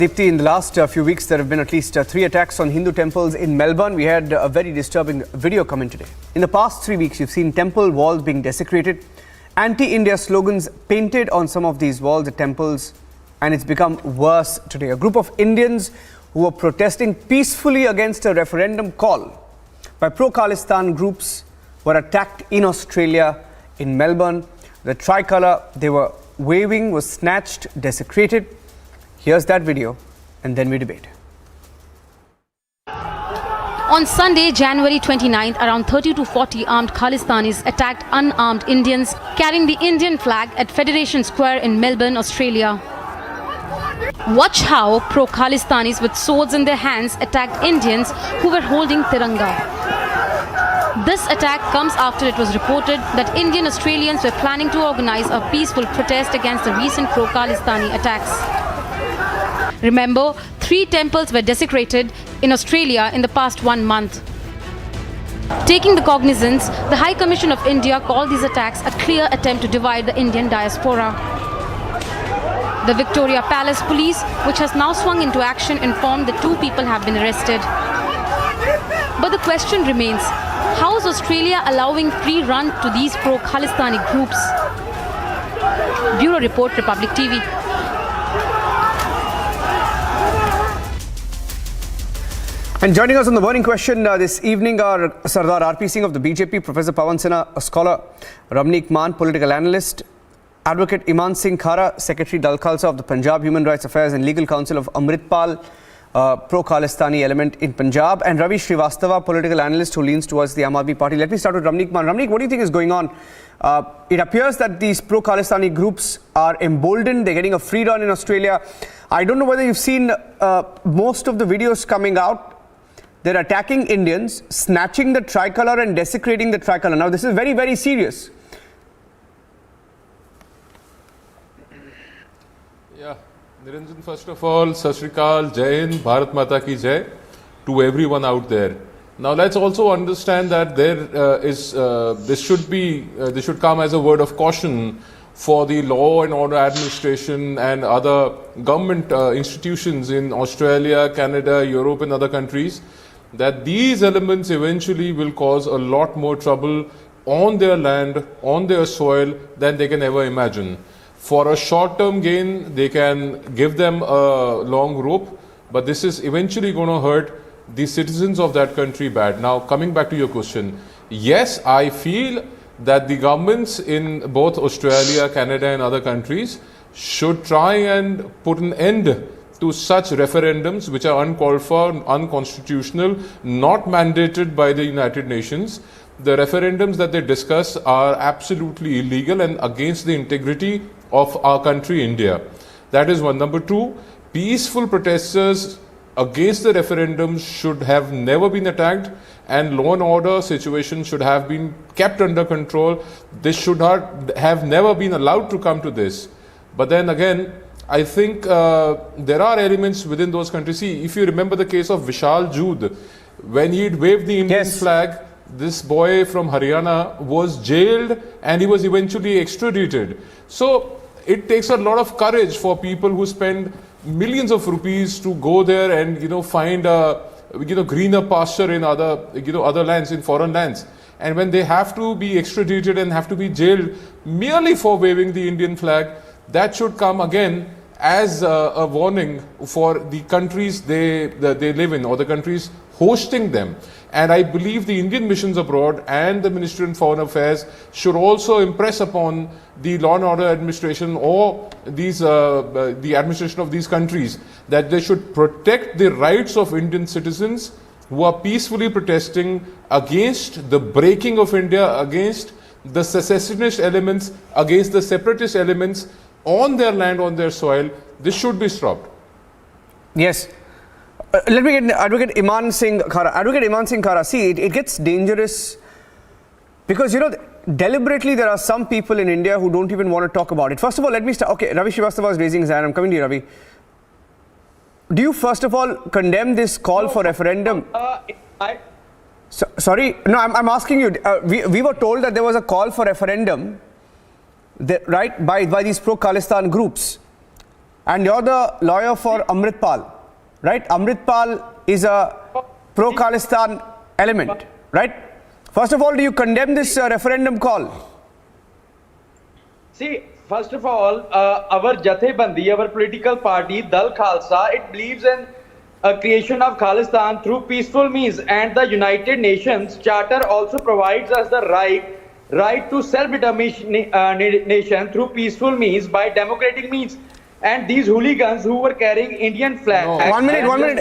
Deepthi, in the last few weeks, there have been at least 3 attacks on Hindu temples in Melbourne. We had a very disturbing video come in today. In the past 3 weeks, you've seen temple walls being desecrated, anti-India slogans painted on some of these walls at temples, and it's become worse today. A group of Indians who were protesting peacefully against a referendum call by Pro-Khalistani groups were attacked in Australia, in Melbourne. The tricolour they were waving was snatched, desecrated. Here's that video, and then we debate. On Sunday, January 29th, around 30 to 40 armed Khalistanis attacked unarmed Indians carrying the Indian flag at Federation Square in Melbourne, Australia. Watch how pro-Khalistanis with swords in their hands attacked Indians who were holding Tiranga. This attack comes after it was reported that Indian Australians were planning to organize a peaceful protest against the recent pro-Khalistani attacks. Remember, 3 temples were desecrated in Australia in the past 1 month. Taking the cognizance, the High Commission of India called these attacks a clear attempt to divide the Indian diaspora. The Victoria Palace Police, which has now swung into action, informed that 2 people have been arrested. But the question remains, how is Australia allowing free run to these pro-Khalistani groups? Bureau Report, Republic TV. And joining us on the burning question this evening are Sardar RP Singh of the BJP, Professor Pawan Singh, a scholar, Ramneek Maan, political analyst, Advocate Iman Singh Khara, Secretary Dal Khalsa of the Punjab Human Rights Affairs and Legal Council of Amritpal, pro-Khalistani element in Punjab, and Ravi Srivastava, political analyst who leans towards the Aam Aadmi Party. Let me start with Ramneek Maan. Ramneek, what do you think is going on? It appears that these pro-Khalistani groups are emboldened. They're getting a free run in Australia. I don't know whether you've seen most of the videos coming out. They're attacking Indians, snatching the tricolour and desecrating the tricolour. Now, this is very, very serious. Yeah, Niranjan, first of all, Sat Shri Akal, Jai Hind, Bharat Mata Ki Jai to everyone out there. Now, let's also understand that this should come as a word of caution for the law and order administration and other government institutions in Australia, Canada, Europe and other countries, that these elements eventually will cause a lot more trouble on their land, on their soil than they can ever imagine. For a short-term gain, they can give them a long rope, but this is eventually going to hurt the citizens of that country bad. Now, coming back to your question, yes, I feel that the governments in both Australia, Canada and other countries should try and put an end to such referendums which are uncalled for, unconstitutional, not mandated by the United Nations. The referendums that they discuss are absolutely illegal and against the integrity of our country, India. That is one. Number 2, peaceful protesters against the referendums should have never been attacked, and law and order situation should have been kept under control. This should have never been allowed to come to this. But then again, I think there are elements within those countries. See, if you remember the case of Vishal Jood, when he'd waved the Indian flag, this boy from Haryana was jailed and he was eventually extradited. So it takes a lot of courage for people who spend millions of rupees to go there and find a greener pasture in other lands, in foreign lands. And when they have to be extradited and have to be jailed merely for waving the Indian flag, that should come again as a warning for the countries they live in, or the countries hosting them. And I believe the Indian missions abroad and the Ministry of Foreign Affairs should also impress upon the law and order administration or the administration of these countries that they should protect the rights of Indian citizens who are peacefully protesting against the breaking of India, against the secessionist elements, against the separatist elements on their land, on their soil. This should be stopped. Yes. Let me get Advocate Iman Singh Khara. Advocate Iman Singh Khara, see, it gets dangerous because, deliberately there are some people in India who don't even want to talk about it. First of all, let me start. Okay, Ravi Srivastava is raising his hand. I'm coming to you, Ravi. Do you first of all condemn this call for referendum? Sorry, no, I'm asking you. We were told that there was a call for referendum, right, by these pro-Khalistan groups. and you're the lawyer for Amritpal, right? Amritpal is a pro-Khalistan element, right? First of all, do you condemn this referendum call? See, first of all, our Jathebandi, our political party, Dal Khalsa, it believes in a creation of Khalistan through peaceful means, and the United Nations Charter also provides us the right to self-determination through peaceful means by democratic means. And these hooligans who were carrying Indian flag. No. 1 minute, 1 minute.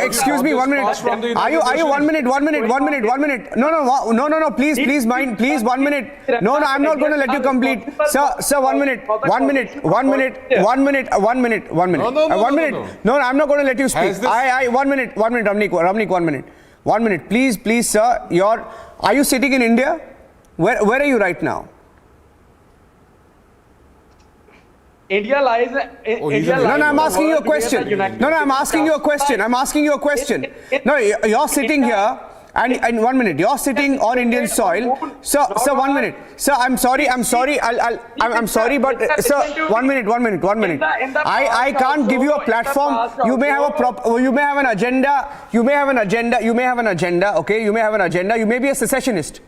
Excuse me, 1 minute. Are you 1 minute? 1 minute. 1 minute. 1 minute. No. Please, mind. Please, 1 minute. No, I'm not going to let you complete. Sir, 1 minute. 1 minute. 1 minute. 1 minute. 1 minute. 1 minute. No. 1 minute. No, I'm not going to let you speak. 1 minute. 1 minute, Ramnik, 1 minute. 1 minute. Please, sir. Are you sitting in India? Where are you right now? India lies. No, I'm asking you a question. No, I'm asking you a question. No, you're sitting here, and 1 minute, you're sitting on Indian soil. Sir, 1 minute. Sir, I'm sorry. I'm sorry, but sir, 1 minute. I can't give you a platform. You may have an agenda. Okay, you may have an agenda. You may be a secessionist.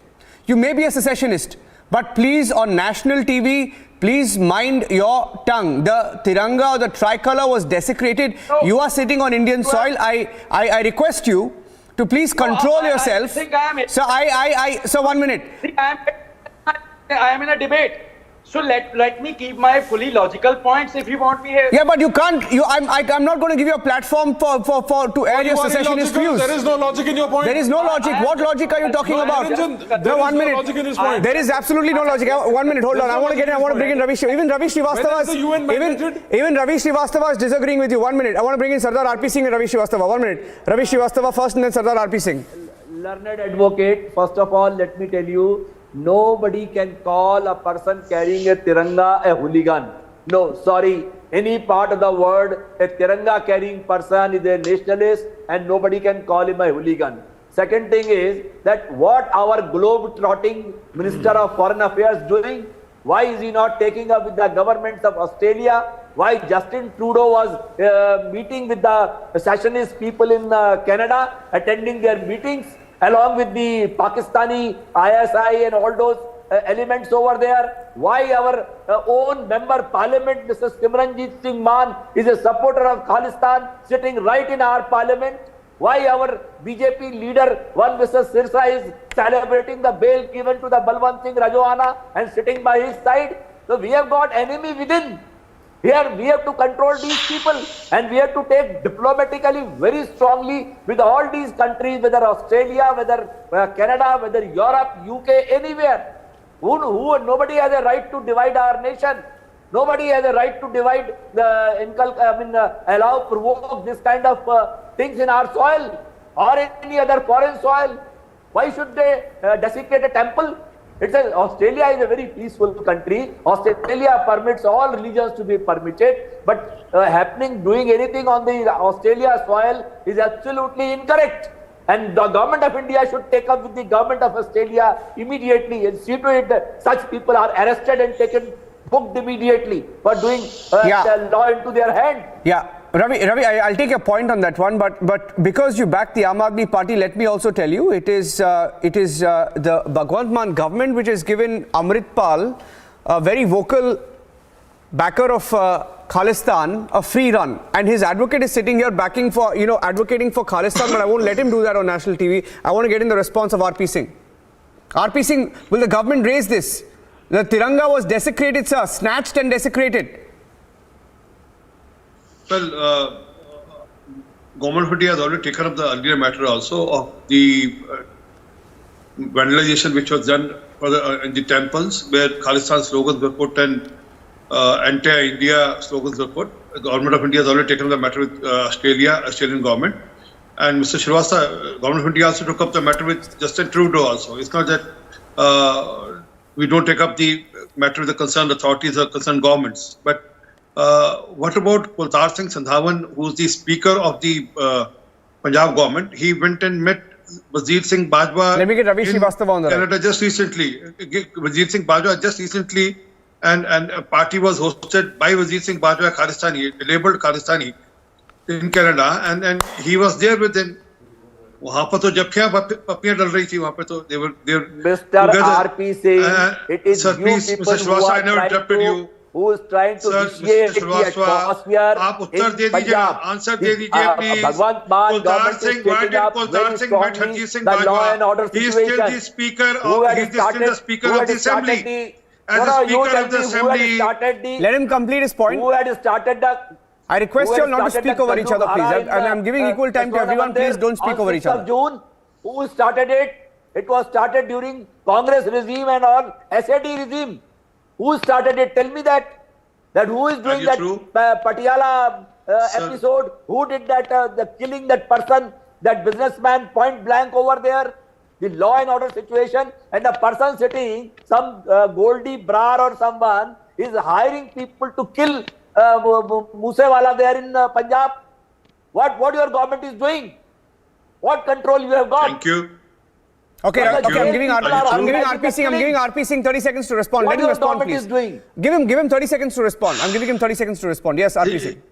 But please, on national TV, please mind your tongue. The Tiranga or the tricolor was desecrated. No. You are sitting on Indian soil. I request you to please control yourself. So 1 minute. I am in a debate. So let me keep my fully logical points if you want me here. Yeah, but you can't. I'm not going to give you a platform to air your secessionist views. There is no logic in your point. There is no logic. What logic are you talking about? There 1 minute. no logic in his point. There is absolutely no logic. 1 minute. Hold on. I want to bring in Ravi. Even Ravi Srivastava. Even Ravi Srivastava is disagreeing with you. 1 minute. I want to bring in Sardar RP Singh and Ravi Srivastava. 1 minute. Ravi Srivastava first, and then Sardar RP Singh. Learned advocate, first of all, let me tell you, nobody can call a person carrying a Tiranga a hooligan. No, sorry. Any part of the world, a Tiranga carrying person is a nationalist, and nobody can call him a hooligan. Second thing is that what our globe-trotting Minister of Foreign Affairs doing? Why is he not taking up with the governments of Australia? Why Justin Trudeau was meeting with the secessionist people in Canada, attending their meetings, along with the Pakistani ISI and all those elements over there? Why our own member parliament, Mr. Simranjit Singh Mann, is a supporter of Khalistan, sitting right in our parliament? Why our BJP leader, one Mr. Sirsa, is celebrating the bail given to the Balwant Singh Rajwana and sitting by his side? So we have got enemy within. Here we have to control these people, and we have to take diplomatically very strongly with all these countries, whether Australia, whether Canada, whether Europe, UK, anywhere. Nobody has a right to divide our nation. Nobody has a right to divide, provoke this kind of things in our soil or any other foreign soil. Why should they desecrate a temple? Australia is a very peaceful country. Australia permits all religions to be permitted, but doing anything on the Australia soil is absolutely incorrect. And the government of India should take up with the government of Australia immediately and see to it that such people are arrested and booked immediately for doing the law into their hand. Yeah. Ravi, I'll take a point on that one, but because you back the Aam Aadmi Party, let me also tell you, it is the Bhagwant Mann government which has given Amritpal, a very vocal backer of Khalistan, a free run, and his advocate is sitting here advocating for Khalistan, but I won't let him do that on national TV. I want to get in the response of RP Singh. RP Singh, will the government raise this? The Tiranga was desecrated, sir, snatched and desecrated. Well, Government of India has already taken up the earlier matter also of the vandalization which was done for in the temples where Khalistan slogans were put and anti-India slogans were put. The Government of India has already taken up the matter with Australian government. And Mr. Srivastava, Government of India also took up the matter with Justin Trudeau also. It's not that we don't take up the matter with the concerned authorities or concerned governments. But what about Kultar Singh Sandhawan, who is the Speaker of the Punjab government? He went and met Wazir Singh Bajwa. Let me get Ravi Srivastava on the Canada just recently. Wazir Singh Bajwa just recently and a party was hosted by Wazir Singh Bajwa Khalistani, labeled Khalistani, in Canada, and he was there with them. वहाँ पर तो जब क्या पपियाँ डल रही थी वहाँ पे तो they were Mr. R.P. Singh, it is sir, you please, people Mr. who Srivastava, I are never trying interrupted to, you. who is trying to Sir, vitiate Mr. the Srivastava, atmosphere आप उत्तर दे in दीजिए ना, Punjab. Answer दे दीजिए please. Bhagwant Maan government is taking up very strongly the law and order He is still the situation. speaker Who of, had he is still the speaker who of had the assembly. started As no, a no, you speaker tell of the me who had assembly. started the, Let him complete his point. who had started the, I request you all not to speak over each other, please. And I'm giving equal time to everyone. Please don't speak over each other. June, who started it? It was started during Congress regime and all, SAD regime. Who started it? Tell me that. That who is doing that Patiala episode? Who did that, the killing that person, that businessman point blank over there? The law and order situation, and the person sitting, some Goldie Brar or someone, is hiring people to kill Moosewala there in Punjab. What your government is doing? What control you have got? Thank you. Okay, Thank okay, you. I'm giving RP Singh to respond. Let him respond, government please. is doing? Give him 30 seconds to respond. I'm giving him 30 seconds to respond. Yes, RP Singh.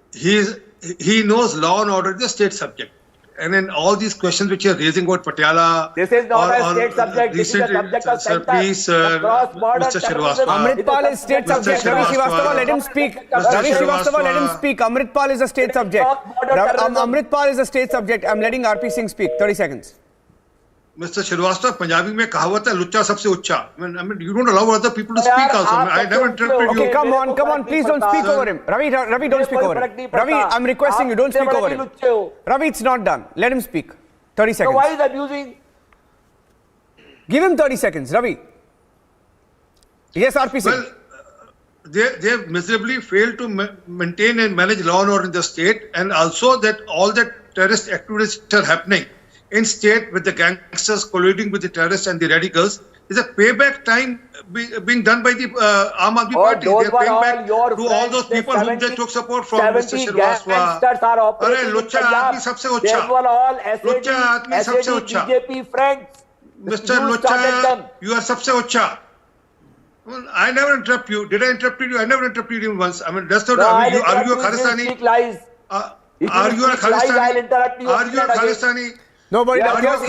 He knows law and order is a state subject. And then all these questions which you are raising about Patiala. This is not a state subject. This is a subject of Sir, center. please, sir, Cross-border Mr. terrorism. Srivastava. Amritpal is state subject. Ravi Srivastava, let him speak. Ravi Srivastava, let him speak. Amritpal is a state subject. Amritpal is a state subject. I'm letting RP Singh speak. 30 seconds. Mr. Srivastava, Punjabi में कहावत है लुच्चा सबसे उच्चा. I mean, you don't allow other people to speak also. I never interrupted you. Okay, come on. Please don't speak over him. Ravi, don't speak over him. Ravi, I'm requesting you, don't speak over him. Ravi, it's not done. Let him speak. 30 seconds. So why is abusing? Give him 30 seconds, Ravi. Yes, RP Singh. Well, they have miserably failed to maintain and manage law and order in the state, and also that all the terrorist activities which are happening in state with the gangsters colluding with the terrorists and the radicals is a payback time being done by the Aam Aadmi Party. They are paying back to all those people whom they took support from. Mr. Srivastava. Arey lucha aadmi sabse ucha. Lucha aadmi sabse ucha. BJP friends. Mr. Lucha, you are sabse ucha. Well, I never interrupt you. Did I interrupt you? I never interrupted you once. I mean, that's not. Are you a Khalistani? Are you a Khalistani? Are you a Khalistani? No, but it appears.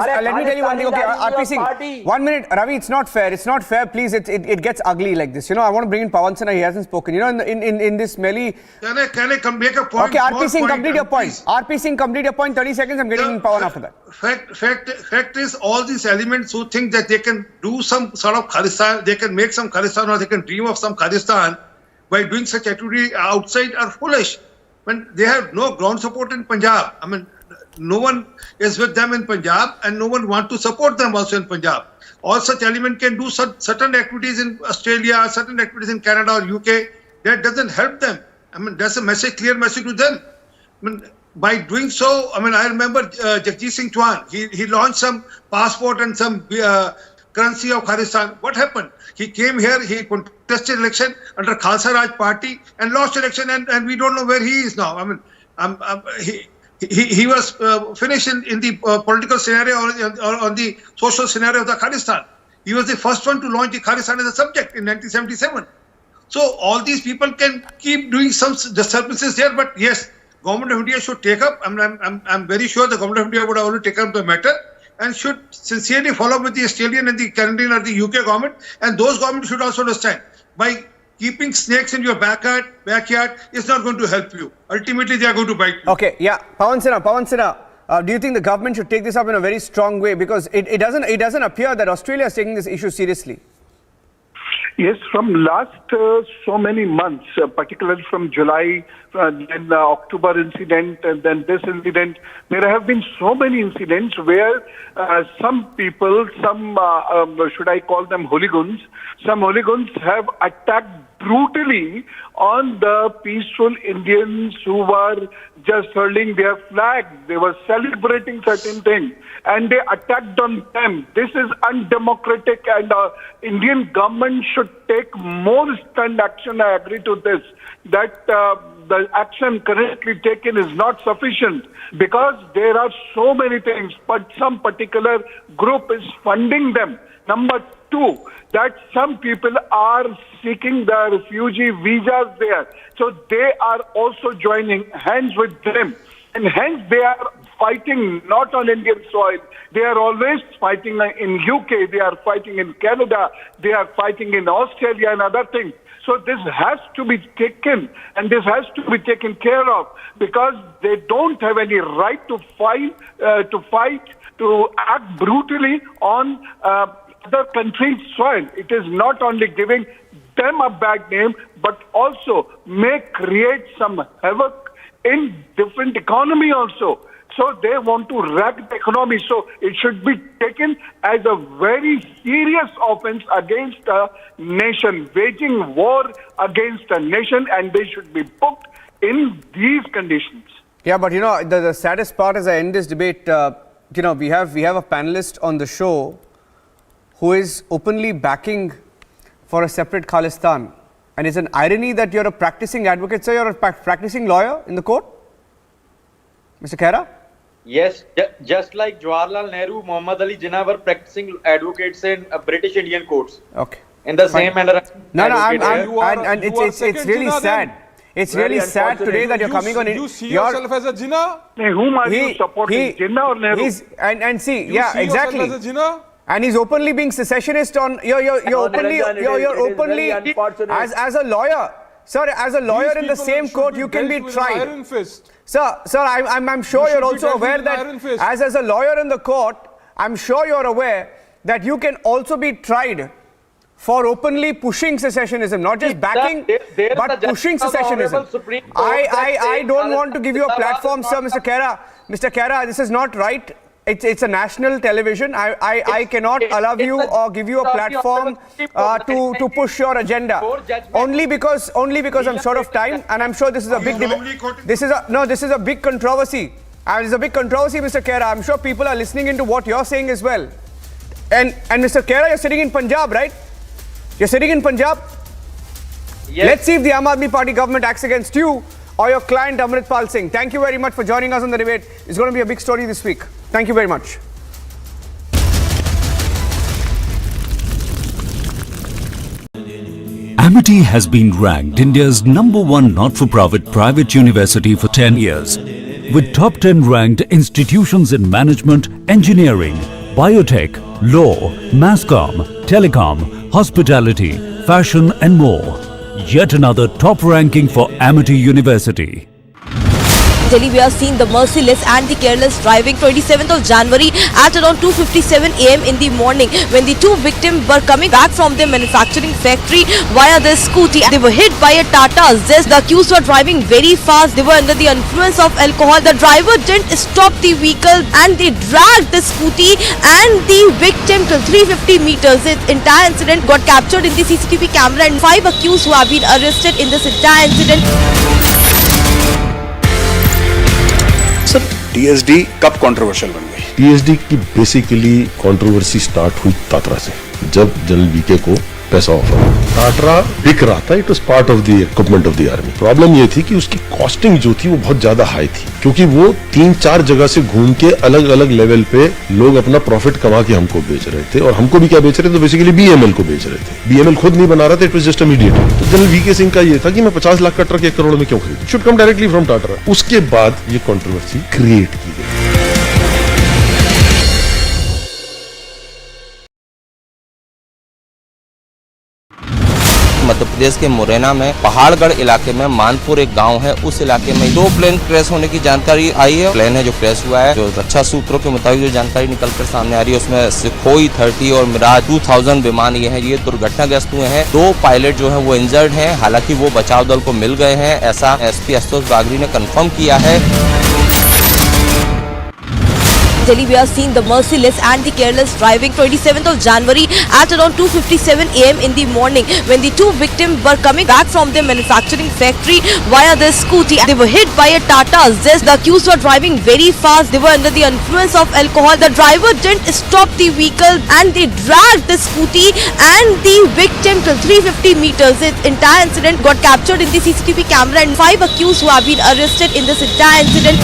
Let me tell you one thing. Okay, RP Singh, 1 minute. Ravi, it's not fair. It's not fair. Please, it gets ugly like this. You know, I want to bring in Pawan Singh. He hasn't spoken. You know, in this melee. Can I make a point? Okay, RP Singh, complete your point. RP Singh, complete your point. 30 seconds. I'm getting in Pawan after that. Fact is, all these elements who think that they can do some sort of Khalistan, they can make some Khalistan, or they can dream of some Khalistan by doing such activity outside are foolish. When they have no ground support in Punjab. I mean, no one is with them in Punjab, and no one wants to support them also in Punjab. All such element can do certain activities in Australia, certain activities in Canada or UK. That doesn't help them. I mean, that's a clear message to them. I mean, by doing so, I mean, I remember Jagjit Singh Chauhan. He launched some passport and some currency of Khalistan. What happened? He came here, he contested election under Khalsa Raj party and lost election, and we don't know where he is now. I mean, he was finished in the political scenario or on the social scenario of the Khalistan. He was the first one to launch the Khalistan as a subject in 1977. So all these people can keep doing some disturbances there, but yes, Government of India should take up. I'm very sure the Government of India would have already taken up the matter and should sincerely follow up with the Australian and the Canadian or the UK government, and those governments should also understand by keeping snakes in your backyard is not going to help you. Ultimately, they are going to bite you. Okay, yeah. Pawan Singh, do you think the government should take this up in a very strong way? Because it doesn't appear that Australia is taking this issue seriously. Yes, from last so many months, particularly from July, then the October incident, and then this incident, there have been so many incidents where some people, should I call them hooligans, some hooligans have attacked brutally on the peaceful Indians who were just hurling their flag. They were celebrating certain things, and they attacked on them. This is undemocratic, and Indian government should take more stern action. I agree to this, that the action currently taken is not sufficient because there are so many things, but some particular group is funding them. Number two, that some people are seeking the refugee visas there. So they are also joining hands with them. And hence they are fighting not on Indian soil. They are always fighting in UK, they are fighting in Canada, they are fighting in Australia and other things. So this has to be taken and this has to be taken care of because they don't have any right to fight, to act brutally on other countries' soil. It is not only giving them a bad name, but also may create some havoc in different economy also. So they want to wreck the economy. So it should be taken as a very serious offense against a nation, waging war against a nation, and they should be booked in these conditions. Yeah, but the saddest part as I end this debate, we have a panelist on the show who is openly backing for a separate Khalistan. And it's an irony that you're a practicing advocate, sir, you're a practicing lawyer in the court? Mr. Khera? Yes, just like Jawaharlal Nehru, Muhammad Ali Jinnah were practicing advocates in British Indian courts. Okay. In the same manner. And it's really sad. It's really sad today that you're coming on. You see yourself as a Jinnah? Whom are you supporting, Jinnah or Nehru? And see, You yeah, see exactly. yourself as a Jinnah? And he's openly being secessionist on. You're openly as a lawyer, sir. As a lawyer in the same court, you can be tried. Iron fist. Sir, I'm sure you're also aware that as a lawyer in the court, I'm sure you're aware that you can also be tried for openly pushing secessionism, not just backing, but pushing secessionism. I don't want to give you a platform, sir, Mr. Khera. Mr. Khera, this is not right. It's a national television. I cannot allow you or give you a platform to push your agenda. Only because I'm short of time, and I'm sure this is a big debate. This is a big controversy. And it's a big controversy, Mr. Khera. I'm sure people are listening into what you're saying as well. And Mr. Khera, you're sitting in Punjab, right? You're sitting in Punjab? Yes. Let's see if the Aam Aadmi Party government acts against you or your client Amritpal Singh. Thank you very much for joining us on the debate. It's going to be a big story this week. Thank you very much. Amity has been ranked India's #1 not-for-profit private university for 10 years, with top 10 ranked institutions in management, engineering, biotech, law, mass comm, telecom, hospitality, fashion and more. Yet another top ranking for Amity University. Delhi, we are seeing the merciless and the careless driving 27th of January at around 2:57 AM in the morning when the two victims were coming back from their manufacturing factory via their scooty. They were hit by a Tata Zest. The accused were driving very fast. They were under the influence of alcohol. The driver didn't stop the vehicle and they dragged the scooty and the victim to 350 meters. This entire incident got captured in the CCTV camera and 5 accused who have been arrested in this entire incident. Sir TSD कब controversial बन गई? TSD की basically controversy start हुई टाटरा से, जब general VK को पैसा offer टाटरा बिक रहा था. It was part of the equipment of the army. Problem ये थी कि उसकी कॉस्टिंग जो थी वो बहुत ज्यादा हाई थी, क्योंकि वो 3-4 जगह से घूम के अलग अलग लेवल पे लोग अपना प्रॉफिट कमा के हमको बेच रहे थे. और हमको भी क्या बेच रहे थे? तो बेसिकली बीएमएल को बेच रहे थे. बीएमएल खुद नहीं बना रहा था, it was just a mediator. तो जनरल वीके सिंह का ये था कि मैं 50 लाख का ट्रक 1 करोड़ में क्यों खरीदूं? Should come directly from Tatra. उसके बाद ये कंट्रोवर्सी क्रिएट की गई. मध्य प्रदेश के मुरैना में पहाड़गढ़ इलाके में मानपुर एक गांव है, उस इलाके में 2 प्लेन क्रैश होने की जानकारी आई है. प्लेन है जो क्रैश हुआ है, जो रक्षा सूत्रों के मुताबिक जो जानकारी निकलकर सामने आ रही है उसमें सुखोई 30 और मिराज 2000 विमान ये दुर्घटनाग्रस्त हुए हैं. 2 पायलट जो है वो इंजर्ड हैं. हालांकि वो बचाव दल को मिल गए हैं, ऐसा एसपी आशुतोष बागरी ने कंफर्म किया है. Delhi, we are seeing the merciless and the careless driving 27th of January at around 2:57 AM in the morning when the two victims were coming back from their manufacturing factory via their scooty. They were hit by a Tata Zest. The accused were driving very fast. They were under the influence of alcohol. The driver didn't stop the vehicle and they dragged the scooty and the victim till 350 meters. This entire incident got captured in the CCTV camera and 5 accused who have been arrested in this entire incident.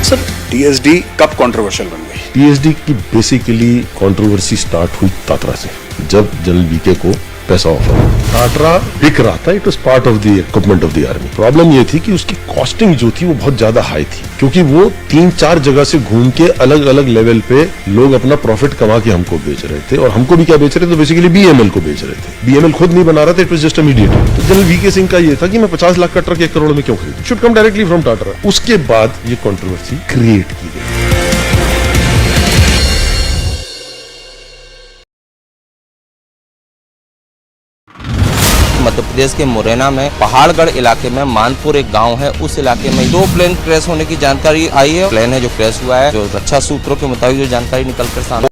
Sir TSD कब controversial बन गई? TSD की basically controversy start हुई Tatra से, जब general VK को पैसा offer टाटरा बिक रहा था। It was part of the equipment of the army. Problem ये थी कि उसकी कॉस्टिंग जो थी वो बहुत ज्यादा हाई थी, क्योंकि वो 3-4 जगह से घूम के अलग अलग लेवल पे लोग अपना प्रॉफिट कमा के हमको बेच रहे थे। और हमको भी क्या बेच रहे थे? तो बेसिकली बीएमएल को बेच रहे थे। बीएमएल खुद नहीं बना रहा था, it was just a mediator. तो जनरल वीके सिंह का ये था कि मैं 50 लाख का ट्रक 1 करोड़ में क्यों खरीदूं? Should come directly from Tata. उसके बाद ये कंट्रोवर्सी क्रिएट की गई। मध्य प्रदेश के मुरैना में पहाड़गढ़ इलाके में मानपुर एक गांव है, उस इलाके में 2 प्लेन क्रैश होने की जानकारी आई है। प्लेन है जो क्रैश हुआ है, जो रक्षा सूत्रों के मुताबिक जो जानकारी निकलकर सामने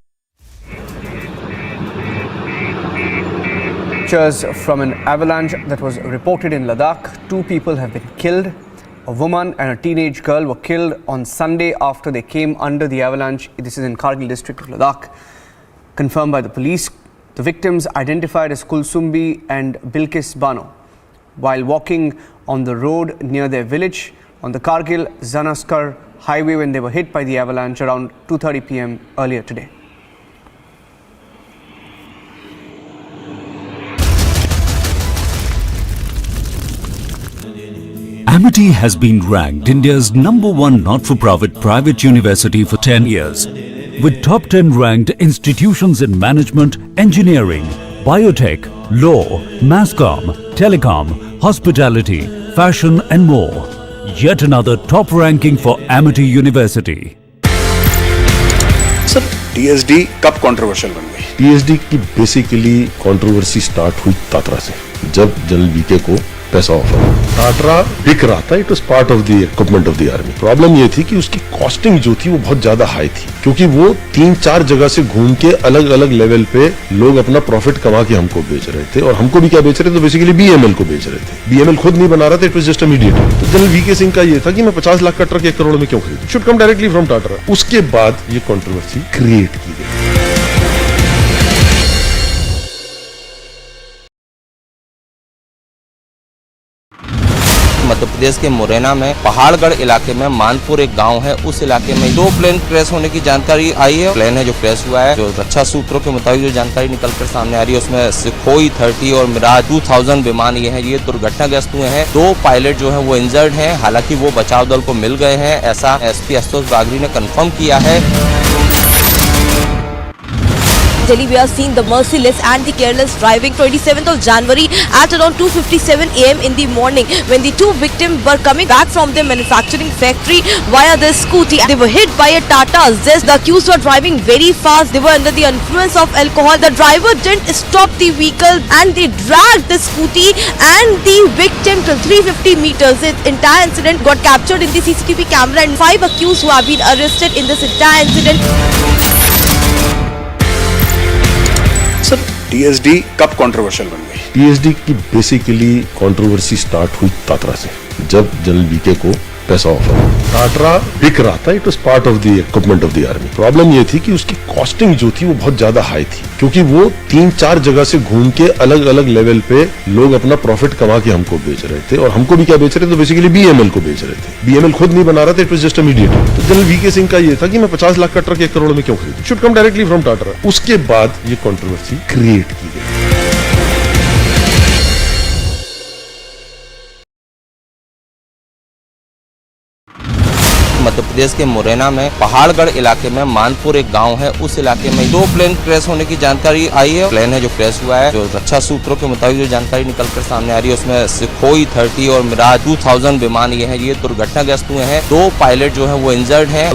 Pictures from an avalanche that was reported in Ladakh. 2 people have been killed. A woman and a teenage girl were killed on Sunday after they came under the avalanche. This is in Kargil district of Ladakh. Confirmed by the police. The victims identified as Kulsumbi and Bilkis Bano while walking on the road near their village on the Kargil-Zanaskar highway when they were hit by the avalanche around 2:30 PM earlier today. Amity has been ranked India's #1 not-for-profit private university for 10 years. With top 10 ranked institutions in management, engineering, biotech, law, mass comm, telecom, hospitality, fashion and more. Yet another top ranking for Amity University. Sir TSD कब controversial बन गई? TSD की basically controversy start हुई Tatra से, जब general VK को पैसा offer टाटरा बिक रहा था। It was part of the equipment of the army. Problem ये थी कि उसकी कॉस्टिंग जो थी वो बहुत ज्यादा हाई थी, क्योंकि वो 3-4 जगह से घूम के अलग अलग लेवल पे लोग अपना प्रॉफिट कमा के हमको बेच रहे थे। और हमको भी क्या बेच रहे थे? तो बेसिकली बीएमएल को बेच रहे थे। बीएमएल खुद नहीं बना रहा था, it was just a mediator. तो जनरल वीके सिंह का ये था कि मैं 50 लाख का ट्रक 1 करोड़ में क्यों खरीदूं? Should come directly from Tata. उसके बाद ये कंट्रोवर्सी क्रिएट की गई। मध्य प्रदेश के मुरैना में पहाड़गढ़ इलाके में मानपुर एक गांव है, उस इलाके में 2 प्लेन क्रैश होने की जानकारी आई है। प्लेन है जो क्रैश हुआ है, जो रक्षा सूत्रों के मुताबिक जो जानकारी निकलकर सामने आ रही है, उसमें सुखोई 30 और मिराज 2000 विमान ये दुर्घटनाग्रस्त हुए हैं। 2 पायलट जो है वो इंजर्ड हैं, हालांकि वो बचाव दल को मिल गए हैं, ऐसा एसपी आशुतोष बागरी ने कन्फर्म किया है। Delhi, we are seeing the merciless and the careless driving 27th of January at around 2:57 AM in the morning when the 2 victims were coming back from their manufacturing factory via their scooty. They were hit by a Tata Zest. The accused were driving very fast. They were under the influence of alcohol. The driver didn't stop the vehicle and they dragged the scooty and the victim till 350 meters. This entire incident got captured in the CCTV camera and 5 accused who have been arrested in this entire incident. Sir TSD कब controversial बन गई? TSD की basically controversy start हुई Tatra से, जब general VK को पैसा offer टाटरा बिक रहा था। It was part of the equipment of the army. Problem ये थी कि उसकी कॉस्टिंग जो थी वो बहुत ज्यादा हाई थी, क्योंकि वो 3-4 जगह से घूम के अलग अलग लेवल पे लोग अपना प्रॉफिट कमा के हमको बेच रहे थे। और हमको भी क्या बेच रहे थे? तो बेसिकली बीएमएल को बेच रहे थे। बीएमएल खुद नहीं बना रहा था, it was just a mediator. तो जनरल वीके सिंह का ये था कि मैं 50 लाख का ट्रक 1 करोड़ में क्यों खरीदूं? Should come directly from Tata. उसके बाद ये कंट्रोवर्सी क्रिएट की गई। मध्य प्रदेश के मुरैना में पहाड़गढ़ इलाके में मानपुर एक गांव है, उस इलाके में 2 प्लेन क्रैश होने की जानकारी आई है। प्लेन है जो क्रैश हुआ है, जो रक्षा सूत्रों के मुताबिक जो जानकारी निकलकर सामने आ रही है, उसमें सुखोई 30 और मिराज 2000 विमान ये दुर्घटनाग्रस्त हुए हैं। 2 पायलट जो है वो इंजर्ड हैं।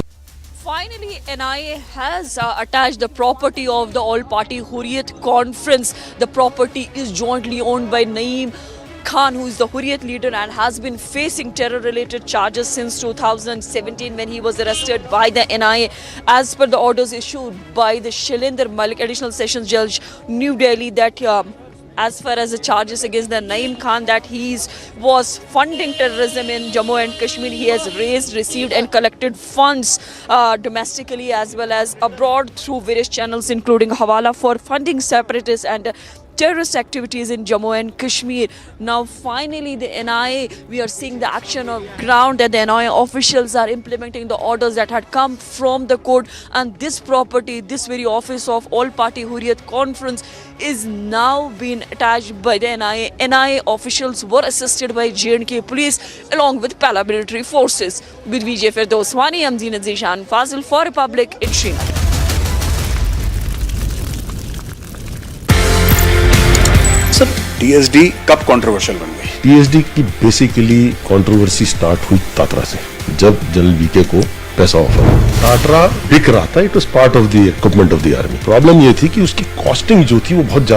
Finally, NIA has attached the property of the all-party Hurriyat conference. The property is jointly owned by Naeem Khan, who is the Hurriyat leader and has been facing terror-related charges since 2017 when he was arrested by the NIA as per the orders issued by the Shailendra Malik, Additional Sessions Judge, New Delhi, that as far as the charges against the Naeem Khan, that he was funding terrorism in Jammu and Kashmir. He has raised, received and collected funds domestically as well as abroad through various channels including Hawala for funding separatists and terrorist activities in Jammu and Kashmir. Now finally the NIA, we are seeing the action on ground, and the NIA officials are implementing the orders that had come from the court, and this property, this very office of All Party Hurriyat Conference is now being attached by the NIA. NIA officials were assisted by J&K police along with paramilitary forces. With Vijay Firdoswani, I'm Zeenat Zishan Fazil for Republic in Srinagar. Sir TSD कब controversial बन गई? TSD की basically controversy start हुई Tatra से, जब general VK को पैसा offer. Tatra बिक रहा था, it was part of the equipment of the army. Problem ये थी कि उसकी कॉस्टिंग जो थी वो बहुत ज्यादा